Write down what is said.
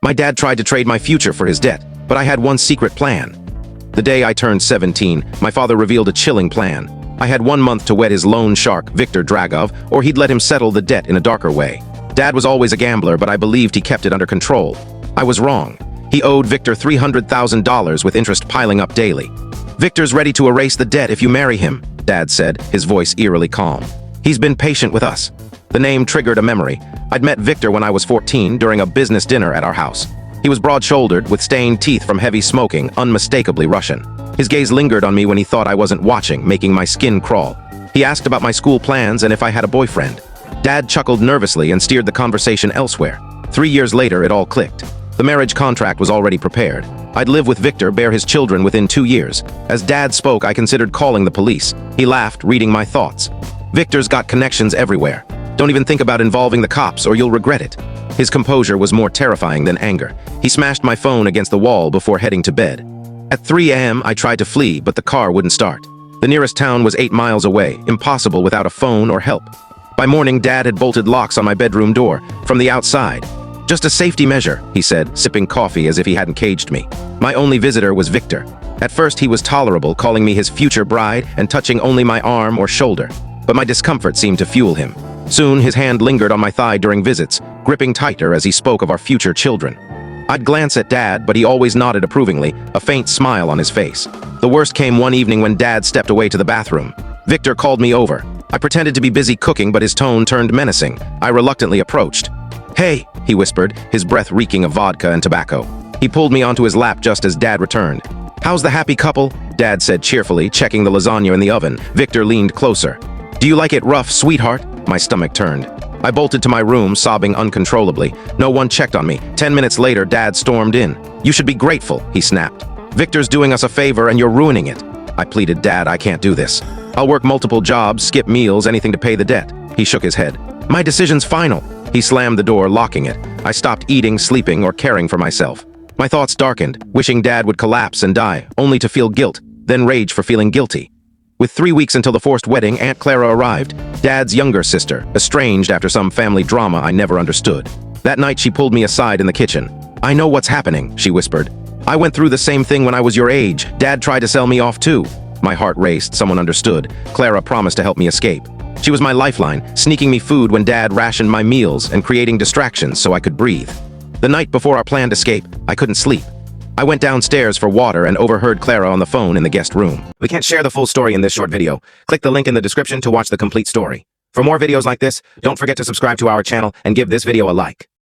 My dad tried to trade my future for his debt, but I had one secret plan. The day I turned 17, my father revealed a chilling plan. I had 1 month to wed his loan shark, Viktor Dragov, or he'd let him settle the debt in a darker way. Dad was always a gambler, but I believed he kept it under control. I was wrong. He owed Viktor $300,000 with interest piling up daily. "Viktor's ready to erase the debt if you marry him," Dad said, his voice eerily calm. "He's been patient with us." The name triggered a memory. I'd met Viktor when I was 14 during a business dinner at our house. He was broad-shouldered, with stained teeth from heavy smoking, unmistakably Russian. His gaze lingered on me when he thought I wasn't watching, making my skin crawl. He asked about my school plans and if I had a boyfriend. Dad chuckled nervously and steered the conversation elsewhere. 3 years later, it all clicked. The marriage contract was already prepared. I'd live with Viktor, bear his children within 2 years. As Dad spoke, I considered calling the police. He laughed, reading my thoughts. "Viktor's got connections everywhere. Don't even think about involving the cops or you'll regret it." His composure was more terrifying than anger. He smashed my phone against the wall before heading to bed. At 3 a.m., I tried to flee, but the car wouldn't start. The nearest town was 8 miles away, impossible without a phone or help. By morning, Dad had bolted locks on my bedroom door, from the outside. "Just a safety measure," he said, sipping coffee as if he hadn't caged me. My only visitor was Viktor. At first, he was tolerable, calling me his future bride and touching only my arm or shoulder. But my discomfort seemed to fuel him. Soon, his hand lingered on my thigh during visits, gripping tighter as he spoke of our future children. I'd glance at Dad, but he always nodded approvingly, a faint smile on his face. The worst came one evening when Dad stepped away to the bathroom. Viktor called me over. I pretended to be busy cooking, but his tone turned menacing. I reluctantly approached. "Hey," he whispered, his breath reeking of vodka and tobacco. He pulled me onto his lap just as Dad returned. "How's the happy couple?" Dad said cheerfully, checking the lasagna in the oven. Viktor leaned closer. "Do you like it rough, sweetheart?" My stomach turned. I bolted to my room, sobbing uncontrollably. No one checked on me. 10 minutes later, Dad stormed in. "You should be grateful," he snapped. "Viktor's doing us a favor and you're ruining it." I pleaded, "Dad, I can't do this. I'll work multiple jobs, skip meals, anything to pay the debt." He shook his head. "My decision's final." He slammed the door, locking it. I stopped eating, sleeping, or caring for myself. My thoughts darkened, wishing Dad would collapse and die, only to feel guilt, then rage for feeling guilty. With 3 weeks until the forced wedding, Aunt Clara arrived, Dad's younger sister, estranged after some family drama I never understood. That night, she pulled me aside in the kitchen. "I know what's happening," she whispered. "I went through the same thing when I was your age. Dad tried to sell me off too." My heart raced. Someone understood. Clara promised to help me escape. She was my lifeline, sneaking me food when Dad rationed my meals and creating distractions so I could breathe. The night before our planned escape, I couldn't sleep. I went downstairs for water and overheard Clara on the phone in the guest room. "We can't share the full story in this short video. Click the link in the description to watch the complete story. For more videos like this, don't forget to subscribe to our channel and give this video a like."